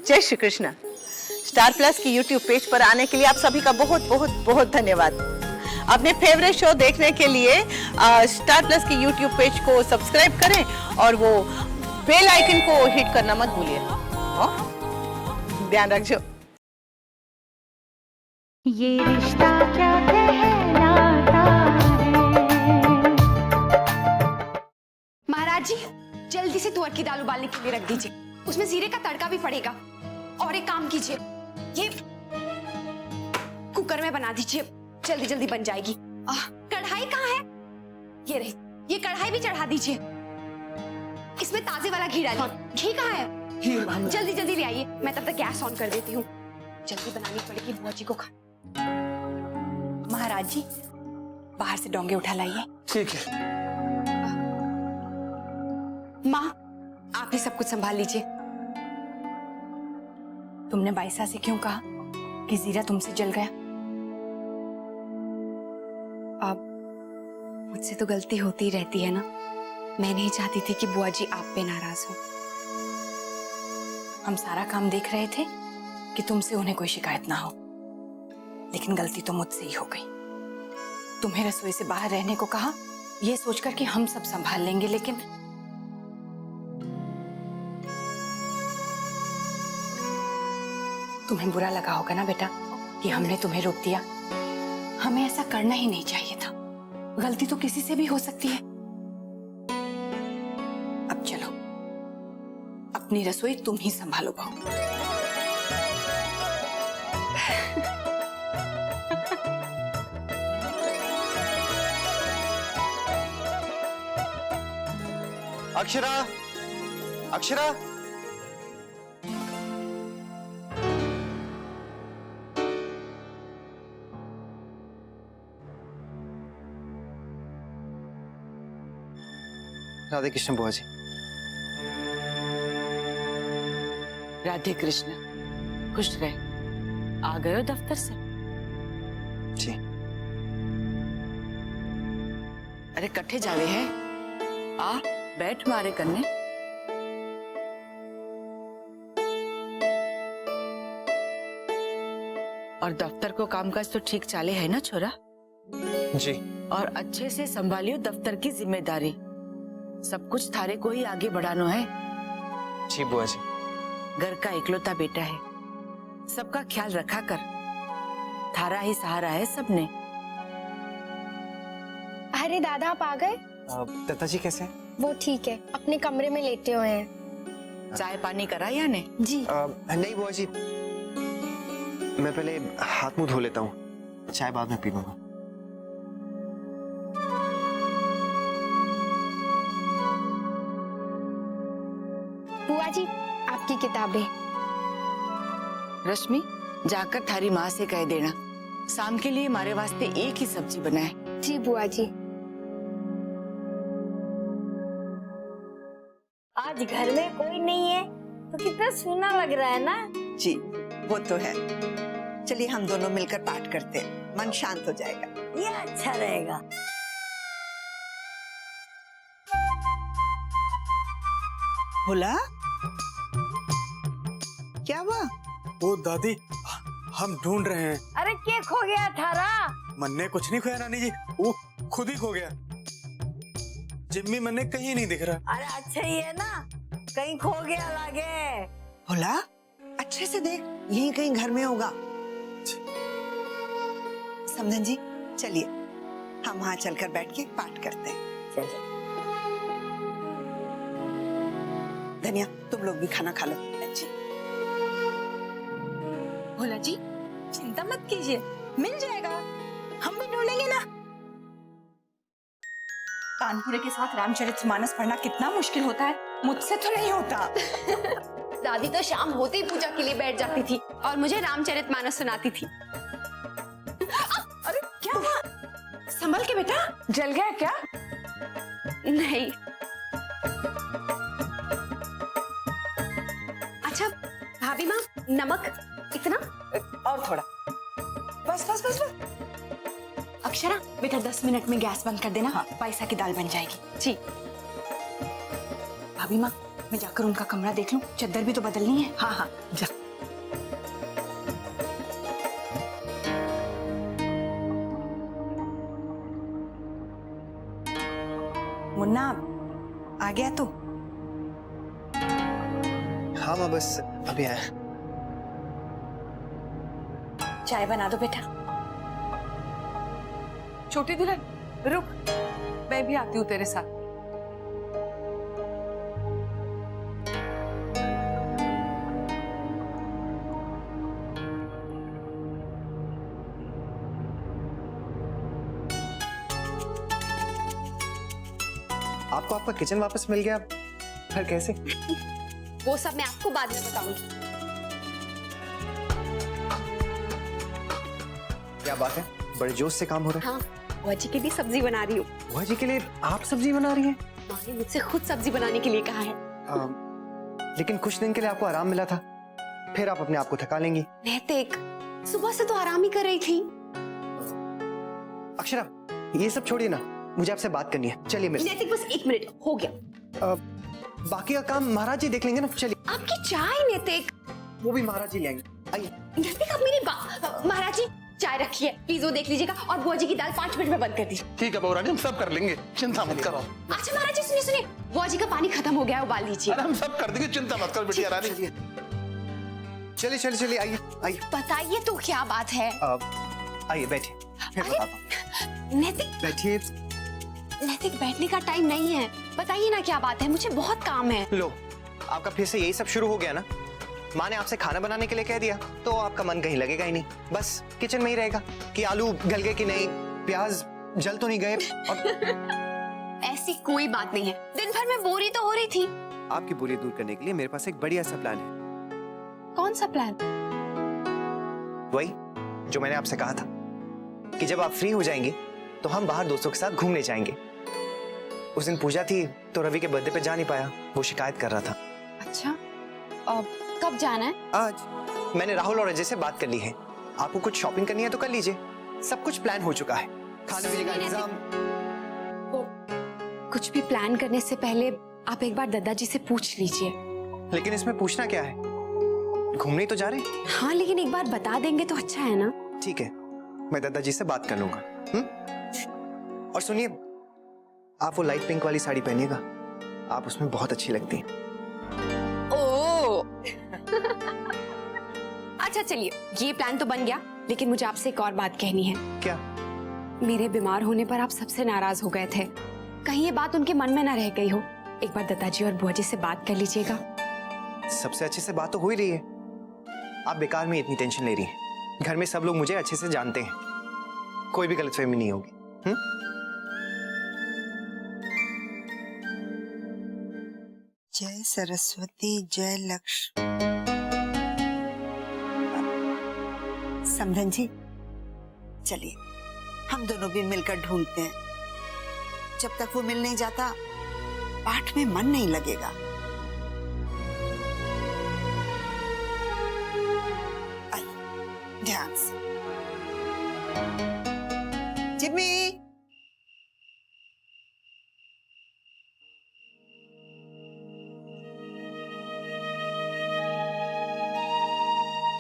जय Shri Krishna. Star plus की YouTube page पर आने के लिए आप सभी का बहुत बहुत बहुत धन्यवाद। अपने फेवरेट शो देखने के लिए स्टार प्लस की यूट्यूब पेज को सब्सक्राइब करें और वो बेल आइकन को हिट करना मत भूलिए। ध्यान रखिए। ये रिश्ता क्या कहलाता है। महाराज जी, जल्दी से तुअर की दाल उबालने के लिए रख दीजिए, उसमें जीरे का तड़का भी पड़ेगा। और एक काम कीजिए, ये कुकर में बना दीजिए, जल्दी जल्दी बन जाएगी। कढ़ाई कहाँ है? ये रही, ये कढ़ाई भी चढ़ा दीजिए, इसमें ताजे वाला घी डालिए। घी कहाँ है? जल्दी जल्दी ले आइए, मैं तब तक गैस ऑन कर देती हूँ। जल्दी बनानी पड़ेगी बुआ जी को खाना। महाराज जी, बाहर से डोंगे उठा लाइए। ठीक है। माँ, आप ही सब कुछ संभाल लीजिए। तुमने बाईसा से क्यों कहा कि जीरा तुमसे जल गया? अब मुझसे तो गलती होती रहती है ना। मैं नहीं चाहती थी कि बुआ जी आप पे नाराज हो। हम सारा काम देख रहे थे कि तुमसे उन्हें कोई शिकायत ना हो, लेकिन गलती तो मुझसे ही हो गई। तुम्हें रसोई से बाहर रहने को कहा, यह सोचकर कि हम सब संभाल लेंगे, लेकिन तुम्हें बुरा लगा होगा ना बेटा कि हमने तुम्हें रोक दिया। हमें ऐसा करना ही नहीं चाहिए था। गलती तो किसी से भी हो सकती है। अब चलो, अपनी रसोई तुम ही संभालो बहू। अक्षरा, अक्षरा, राधे कृष्ण बुआ जी। राधे कृष्ण, खुश रहे। आ गए हो दफ्तर से? जी। अरे कट्ठे जावे हैं, आ बैठ मारे कन्ने। और दफ्तर को कामकाज तो ठीक चाले है ना छोरा? जी। और अच्छे से संभालियो दफ्तर की जिम्मेदारी। सब कुछ थारे को ही आगे बढ़ाना है। जी बुआ जी। घर का इकलौता बेटा है, सबका ख्याल रखा कर। थारा ही सहारा है सबने। अरे दादा, आप आ गए? दत्ता जी कैसे हैं? वो ठीक है, अपने कमरे में लेटे हुए हैं। चाय पानी करा या ने? जी। नहीं बुआ जी, मैं पहले हाथ मुंह धो लेता हूँ, चाय बाद में पी लूंगा। बुआ जी, आपकी किताबें। रश्मि, जाकर थारी माँ से कह देना शाम के लिए हमारे वास्ते एक ही सब्जी बनाए। जी बुआ जी। आज घर में कोई नहीं है तो कितना सूना लग रहा है ना। जी वो तो है। चलिए हम दोनों मिलकर पाठ करते हैं, मन शांत हो जाएगा। ये अच्छा रहेगा। भोला, क्या हुआ? ओ दादी, हम ढूंढ रहे हैं। अरे क्या खो गया थारा? मन ने कुछ नहीं खोया नानी जी, वो खुद ही खो गया। जिम्मी मन ने कहीं नहीं दिख रहा। अरे अच्छा ही है ना, कहीं खो गया लागे। भोला, अच्छे से देख, यहीं कहीं घर में होगा। समधन जी, चलिए हम वहां चलकर बैठ के पाठ करते हैं। चलिए। धनिया, तुम लोग भी खाना खा लो। जी। भोला जी, चिंता मत कीजिए, मिल जाएगा, हम भी ढूंढेंगे ना। कानपुरे के साथ रामचरितमानस पढ़ना कितना मुश्किल होता है, मुझसे तो नहीं होता। दादी तो शाम होते ही पूजा के लिए बैठ जाती थी और मुझे रामचरितमानस सुनाती थी। अरे क्या हुआ? संभल के बेटा। जल गया क्या? नहीं। अच्छा भाभी माँ, नमक इतना और थोड़ा, बस बस बस बस। अक्षरा बेटा 10 मिनट में गैस बंद कर देना। हाँ। पायसा की दाल बन जाएगी। जी। भाभी माँ, मैं जाकर उनका कमरा देख लूं, चद्दर भी तो बदलनी है। हाँ हाँ जा। मुन्ना आ गया तो? हाँ माँ, बस अभी आया। चाय बना दो बेटा। छोटी दुल्हन रुक, मैं भी आती हूँ तेरे साथ। आपको आपका किचन वापस मिल गया, पर कैसे? वो सब मैं आपको बाद में बताऊंगी। क्या बात है, बड़े जोश से काम हो रहा हाँ, बुआ जी के लिए सब्जी बना रही हूँ। है। बुआ जी के लिए आप सब्जी बना रही हैं? माँ ने मुझसे खुद सब्जी बनाने के लिए कहा है। लेकिन कुछ दिन के लिए आपको आराम मिला था, फिर आप अपने आप को थका लेंगी। नैतिक, सुबह से तो आराम ही कर रही थी। अक्षरा, ये सब छोड़िए ना, मुझे आपसे बात करनी है। चलिए मेरे नैतिक बस 1 मिनट, हो गया। बाकी का काम महाराज जी देख लेंगे ना। चलिए। आपकी चाय नैतिक। वो भी महाराज जी ले आएंगे। आइए। नैतिक आप मेरी महाराज जी चाय रखी है, प्लीज वो देख लीजिएगा, और बुआ जी की दाल 5 मिनट में बंद कर दीजिए। ठीक है बबू रानी, हम सब कर लेंगे, चिंता मत करो। अच्छा महाराज जी सुनिए सुनिए, बुआ जी का पानी खत्म हो गया है, उबाल दीजिए। अरे हम सब कर देंगे, चिंता मत कर बेटी रानी। चलिए चलिए चलिए, आइए आइए। बताइए तो क्या बात है। आइए बैठिए, फिर अरे, बताता नैतिक हूं। बैठिए। नैतिक बैठने का टाइम नहीं है, बताइए ना क्या बात है, मुझे बहुत काम है। लो, आपका फिर से यही सब शुरू हो गया ना। माँ ने आपसे खाना बनाने के लिए कह दिया तो आपका मन कहीं लगेगा ही नहीं, बस किचन में ही रहेगा कि आलू गल गए कि नहीं, प्याज जल तो नहीं गए। और ऐसी कोई बात नहीं है, दिन भर में बोरी तो हो रही थी। आपकी बोरी दूर करने के लिए मेरे पास एक बढ़िया सा प्लान है। कौन सा प्लान? वही जो मैंने आपसे कहा था कि जब आप फ्री हो जाएंगे तो हम बाहर दोस्तों के साथ घूमने जाएंगे। उस दिन पूजा थी तो रवि के बर्थडे पे जा नहीं पाया, वो शिकायत कर रहा था। अच्छा, कब जाना है? आज मैंने राहुल और अजय से बात कर ली है, आपको कुछ शॉपिंग करनी है तो कर लीजिए, सब कुछ प्लान हो चुका है। खाने पीने का इंतजाम। कुछ भी प्लान करने से पहले आप एक बार दादाजी से पूछ लीजिए। लेकिन इसमें पूछना क्या है, घूमने ही तो जा रहे हैं। हाँ लेकिन एक बार बता देंगे तो अच्छा है ना। ठीक है, मैं दादाजी से बात कर लूंगा। और सुनिए, आप वो लाइट पिंक वाली साड़ी पहनिएगा, आप उसमें बहुत अच्छी लगती हैं। ओ अच्छा चलिए, ये प्लान तो बन गया, लेकिन मुझे आपसे एक और बात कहनी है। क्या? मेरे बीमार होने पर आप सबसे नाराज हो गए थे, कहीं ये बात उनके मन में ना रह गई हो। एक बार दादाजी और बुआ जी से बात कर लीजिएगा। सबसे अच्छे से बात तो हो ही रही है, आप बेकार में इतनी टेंशन ले रही हैं। घर में सब लोग मुझे अच्छे से जानते हैं, कोई भी गलतफहमी नहीं होगी। जय सरस्वती जय लक्ष्मी। समधन जी, चलिए हम दोनों भी मिलकर ढूंढते हैं। जब तक वो मिल नहीं जाता पाठ में मन नहीं लगेगा। आइए ध्यान से। जिम्मी,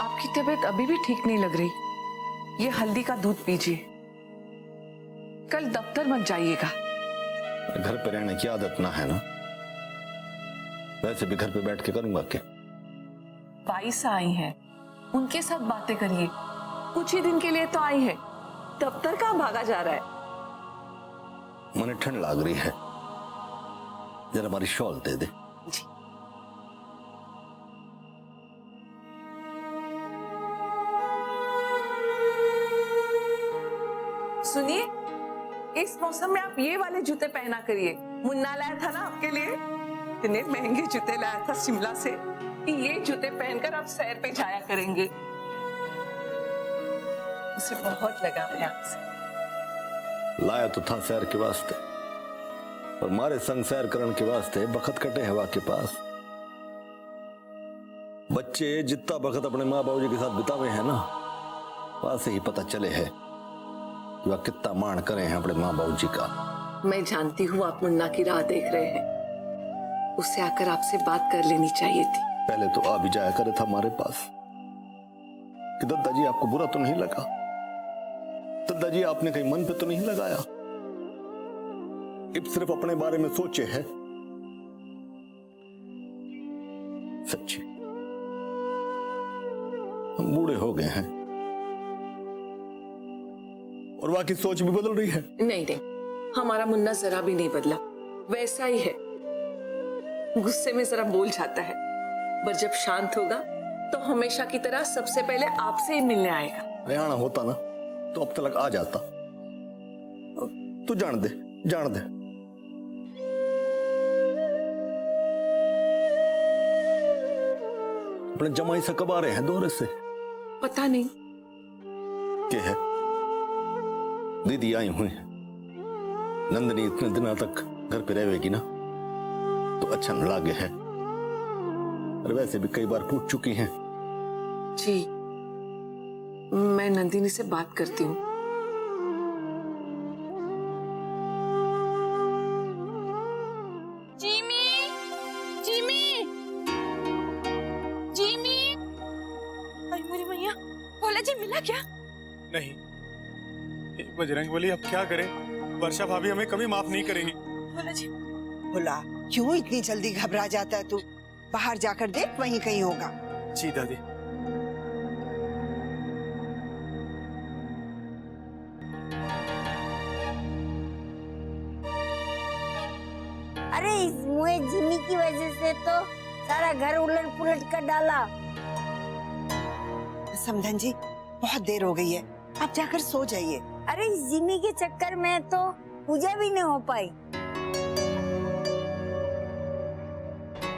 आपकी तबीयत अभी भी ठीक नहीं लग रही, ये हल्दी का दूध पीजिए। कल दफ्तर मत जाइएगा। घर पे रहने की आदत ना है ना, वैसे भी घर पे बैठ के करूंगा क्या। बाईस आई हैं, उनके साथ बातें करिए, कुछ ही दिन के लिए तो आई है, दफ्तर कहाँ भागा जा रहा है। मने ठंड लग रही है, जरा हमारी शॉल दे दे। सुनिए, इस मौसम में आप ये वाले जूते पहना करिए, मुन्ना लाया था ना आपके लिए, इतने महंगे जूते लाया था शिमला से कि ये जूते पहनकर आप सैर पे जाया करेंगे। उसे बहुत लगाव है आपसे। लाया तो था सैर के वास्ते, और मारे संग सैर करण के वास्ते बखत कटे हवा के पास। बच्चे जितना बखत अपने माँ बाबू जी के साथ बितावे हैं ना, वहां से ही पता चले है कि वह कितना मान करे हैं अपने माँ बाबू जी का। मैं जानती हूँ आप मुन्ना की राह देख रहे हैं, उसे आकर आपसे बात कर लेनी चाहिए थी। पहले तो आ भी जाया करे था हमारे पास कि दद्दा जी आपको बुरा तो नहीं लगा, दद्दा जी आपने कहीं मन पे तो नहीं लगाया, अब सिर्फ अपने बारे में सोचे है। सच्ची हम बूढ़े हो गए हैं और बाकी सोच भी बदल रही है। नहीं नहीं, हमारा मुन्ना जरा भी नहीं बदला, वैसा ही है। गुस्से में जरा बोल जाता है, पर जब शांत होगा तो हमेशा की तरह सबसे पहले आपसे ही मिलने आएगा। हरियाणा होता ना तो अब तक आ जाता। तू जान दे, जान दे। अपने जमाई से कब आ रहे हैं दौरे से? पता नहीं। क्या है? दीदी आई हुई है। नंदनी इतने दिनों तक घर पे रहेगी ना तो अच्छा न लागे है, और वैसे भी कई बार पूछ चुकी हैं। जी, मैं नंदिनी से बात करती हूँ। Jimmy, Jimmy, Jimmy. अरे मेरी मैया, भोला जी मिला क्या? नहीं, बजरंग बली अब क्या करें? वर्षा भाभी हमें कभी माफ नहीं करेंगी। भोला जी, भोला क्यों इतनी जल्दी घबरा जाता है तू? बाहर जाकर देख, वहीं कहीं होगा। जी दादी। अरे इस मुए जिमी की वजह से तो सारा घर उलट पुलट कर डाला। समधन जी, बहुत देर हो गई है, आप जाकर सो जाइए। अरे इस जिमी के चक्कर में तो पूजा भी नहीं हो पाई।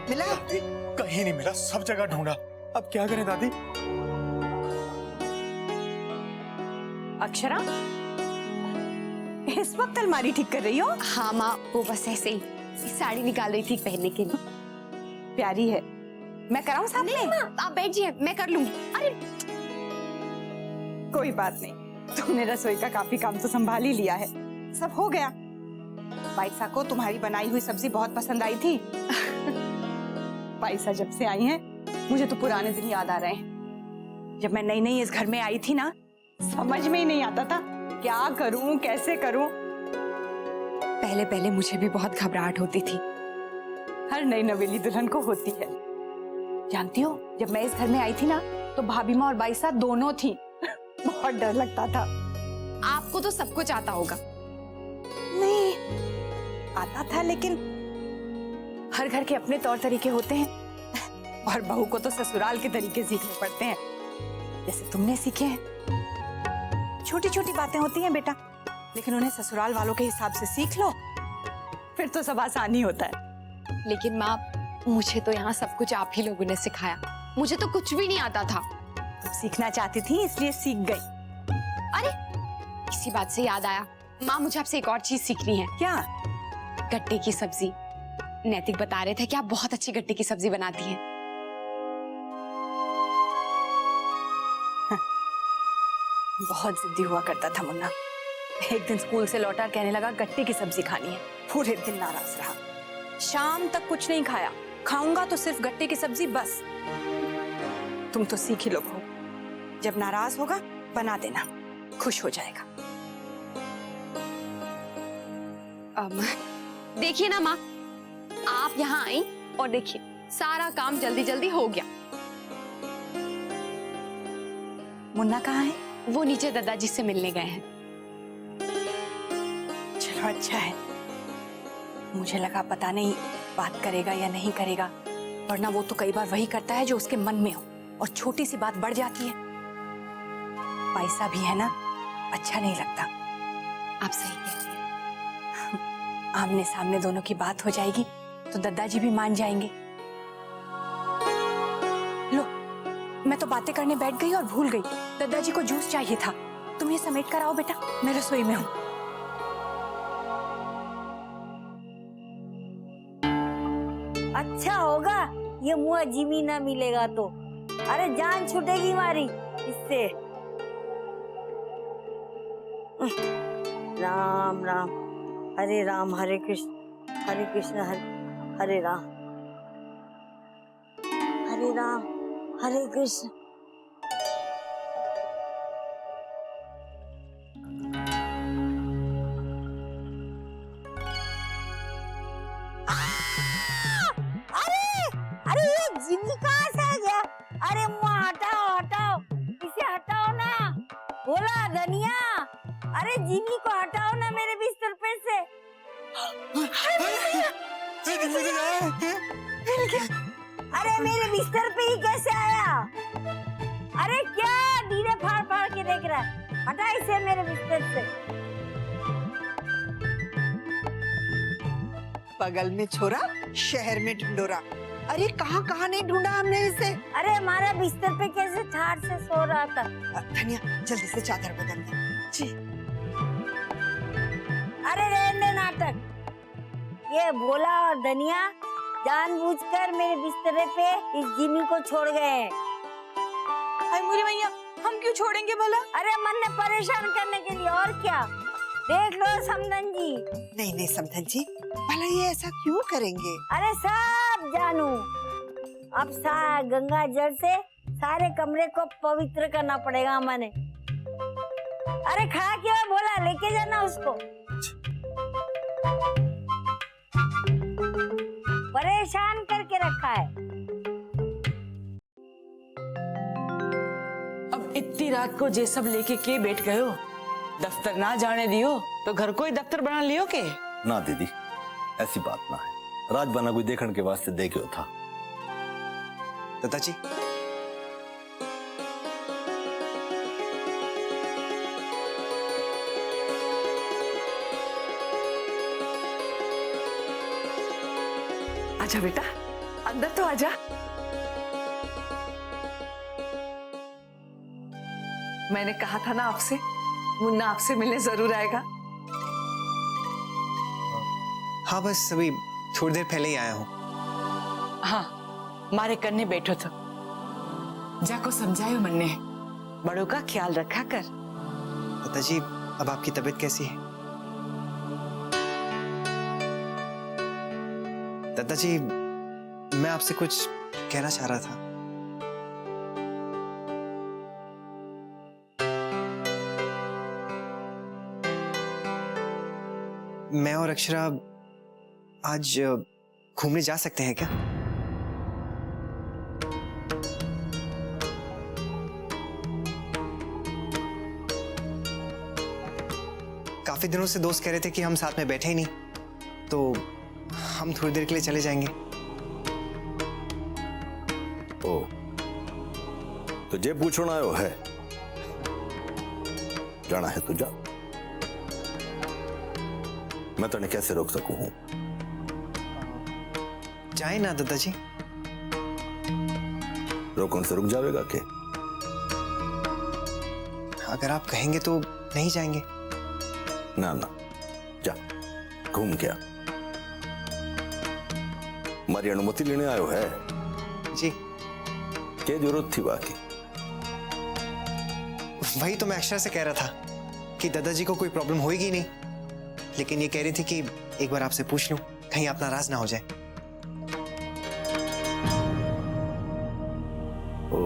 मिला? कहीं नहीं मिला, सब जगह ढूंढा, अब क्या करें दादी? अक्षरा, इस वक्त अलमारी ठीक कर रही हो? हाँ माँ, वो बस ऐसे ही साड़ी निकाल रही थी पहनने के लिए। प्यारी है, मैं कराऊं साथ में? माँ, आप बैठिए, मैं कर लूंगी। अरे कोई बात नहीं, तुमने रसोई का काफी काम तो संभाल ही लिया है, सब हो गया। बाइसा को तुम्हारी बनाई हुई सब्जी बहुत पसंद आई थी। बाइसा जब से आई हैं, मुझे तो पुराने दिन याद आ रहे हैं। जब मैं नई नई इस घर में आई थी ना, समझ में ही नहीं आता था क्या करूं, कैसे करूं। पहले पहले मुझे भी बहुत घबराहट होती थी। हर नई नवेली दुल्हन को होती है। जानती हो, जब मैं इस घर में आई थी ना, तो भाभी माँ और बाइसा दोनों थी। बहुत डर लगता था। आपको तो सब कुछ आता होगा। नहीं आता था, लेकिन हर घर के अपने तौर तरीके होते हैं और बहू को तो ससुराल के तरीके सीखने पड़ते हैं, जैसे तुमने सीखे हैं। छोटी छोटी बातें होती हैं बेटा, लेकिन उन्हें ससुराल वालों के हिसाब से सीख लो, फिर तो सब आसान ही होता है। लेकिन माँ, मुझे तो यहाँ सब कुछ आप ही लोगों ने सिखाया, मुझे तो कुछ भी नहीं आता था। तुम सीखना चाहती थी इसलिए सीख गई। अरे इसी बात से याद आया माँ, मुझे आपसे एक और चीज सीखनी है। क्या? गट्टे की सब्जी। नैतिक बता रहे थे कि आप बहुत अच्छी गट्टे की सब्जी बनाती हैं। बहुत जिद्दी हुआ करता था मुन्ना। एक दिन स्कूल से लौटा, कहने लगा गट्टे की सब्जी खानी है। पूरे दिन नाराज रहा, शाम तक कुछ नहीं खाया। खाऊंगा तो सिर्फ गट्टे की सब्जी बस। तुम तो सीख ही लो बहू, जब नाराज होगा बना देना, खुश हो जाएगा। देखिए ना माँ, आप यहाँ आई और देखिए सारा काम जल्दी जल्दी हो गया। मुन्ना कहाँ है? वो नीचे दादाजी से मिलने गए हैं। चलो अच्छा है, मुझे लगा पता नहीं बात करेगा या नहीं करेगा, वरना वो तो कई बार वही करता है जो उसके मन में हो, और छोटी सी बात बढ़ जाती है। पैसा भी है ना, अच्छा नहीं लगता। आप सही कह रही हैं। आमने सामने दोनों की बात हो जाएगी तो दादाजी भी मान जाएंगे। लो, मैं तो बातें करने बैठ गई और भूल गई, दादाजी को जूस चाहिए था। तुम ये समेट कर आओ बेटा, मैं रसोई में हूँ। अच्छा होगा ये मुआ जिमी ना मिलेगा तो। अरे जान छूटेगी हमारी इससे। राम राम, हरे कृष्ण हरे कृष्ण हरे हरे राम। हरे राम हरे कृष्ण। अरे ये जिमी कहाँ से आ गया? अरे मुआ हटाओ हटाओ, इसे हटाओ ना। बोला धनिया, अरे जिमी को हटाओ ना मेरे बिस्तर पे से। अरे मेरे बिस्तर पे ही कैसे आया? अरे क्या दीदे फाड़ फाड़ के देख रहा है? हटा इसे मेरे बिस्तर से। बगल में छोरा, शहर में ढिंडोरा। अरे कहाँ कहाँ नहीं ढूंढा हमने इसे। अरे हमारा बिस्तर पे कैसे ठाड़ से सो रहा था। धनिया जल्दी से चादर बदल दे। जी। अरे रहने दे नाटक। ये भोला और धनिया जानबूझकर मेरे बिस्तर पे इस जिमी को छोड़ गए हैं। मुरी भैया, हम क्यों छोड़ेंगे भला? अरे मन ने परेशान करने के लिए, और क्या। देख लो समधन जी। नहीं नहीं समधन जी, भला ये ऐसा क्यों करेंगे? अरे सब जानू, अब गंगा जल से सारे कमरे को पवित्र करना पड़ेगा मैंने। अरे खड़ा क्यों है बोला, लेके जाना उसको। परेशान करके रखा है। अब इतनी रात को जे सब लेके के बैठ गए हो? दफ्तर ना जाने दियो तो घर को ही दफ्तर बना लियो के? ना दीदी, ऐसी बात ना है। राजबाना कोई देखने के वास्ते देखो था। दादाजी, आजा बेटा, अंदर तो आजा। मैंने कहा था ना आपसे, मुन्ना आपसे मिलने जरूर आएगा। हाँ बस अभी थोड़ी देर पहले ही आया हूँ। हाँ, मारे करने बैठो तो जाको समझायो मन ने, बड़ों का ख्याल रखा कर। दादाजी, अब आपकी तबीयत कैसी है? दादाजी, मैं आपसे कुछ कहना चाह रहा था। मैं और अक्षरा आज घूमने जा सकते हैं क्या? काफी दिनों से दोस्त कह रहे थे कि हम साथ में बैठे ही नहीं, तो हम थोड़ी देर के लिए चले जाएंगे। ओ, तो जे पूछना आयो है, जाना है तो जा। मैं तो कैसे रोक सकूं हूं? जाए ना दादाजी। रोकने से रुक जाएगा के? अगर आप कहेंगे तो नहीं जाएंगे। ना ना, जा घूम के आ। हमारी अनुमति लेने आयो है जी। क्या जरूरत थी बाकी? वही तो मैं अक्षरा से कह रहा था कि दादाजी को कोई प्रॉब्लम होएगी नहीं, लेकिन ये कह रही थी कि एक बार आपसे पूछ लूं, कहीं अपना राज ना हो जाए। ओ,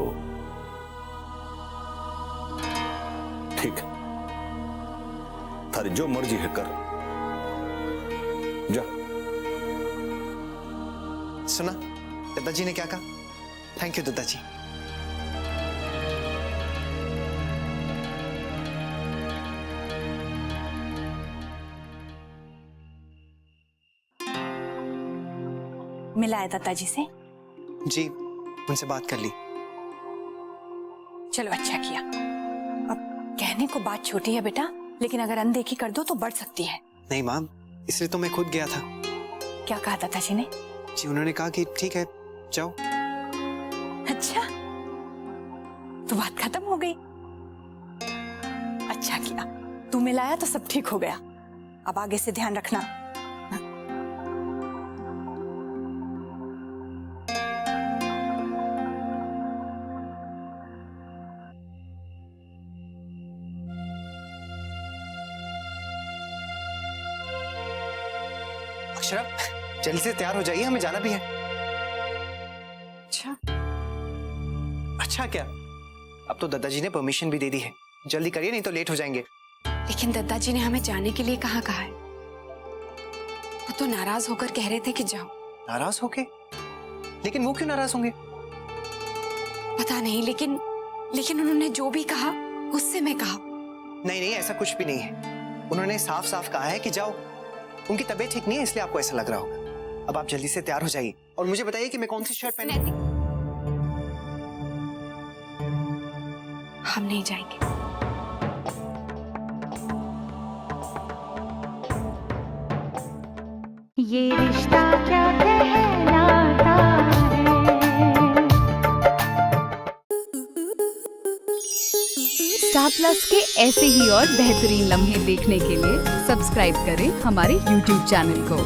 ठीक है, थारी जो मर्जी है कर। जा। सुना दादाजी ने क्या कहा? थैंक यू दादाजी। मिला है दादाजी से? जी, उनसे बात कर ली। चलो अच्छा किया। अब कहने को बात छोटी है बेटा, लेकिन अगर अनदेखी कर दो तो बढ़ सकती है। नहीं माम, इसलिए तो मैं खुद गया था। क्या कहा दादाजी ने? जी, उन्होंने कहा कि ठीक है जाओ। अच्छा, तो बात खत्म हो गई। अच्छा किया, तू मिलाया तो सब ठीक हो गया। अब आगे से ध्यान रखना। अक्षरा, जल्दी से तैयार हो जाइए, हमें जाना भी है। अच्छा, अच्छा क्या, अब तो दादाजी ने परमिशन भी दे दी है। जल्दी करिए नहीं तो लेट हो जाएंगे। लेकिन दादाजी ने हमें जाने के लिए कहाँ कहा है? वो तो नाराज होकर कह रहे थे कि जाओ। नाराज होके? लेकिन वो क्यों नाराज होंगे? पता नहीं, लेकिन उन्होंने जो भी कहा गुस्से में कहा। नहीं नहीं, ऐसा कुछ भी नहीं है। उन्होंने साफ साफ कहा है कि जाओ। उनकी तबीयत ठीक नहीं है इसलिए आपको ऐसा लग रहा होगा। अब आप जल्दी से तैयार हो जाइए और मुझे बताइए कि मैं कौन सी शर्ट पहने। हम नहीं जाएंगे। ये रिश्ता क्या कहलाता है। स्टार प्लस के ऐसे ही और बेहतरीन लम्हे देखने के लिए सब्सक्राइब करें हमारे YouTube चैनल को।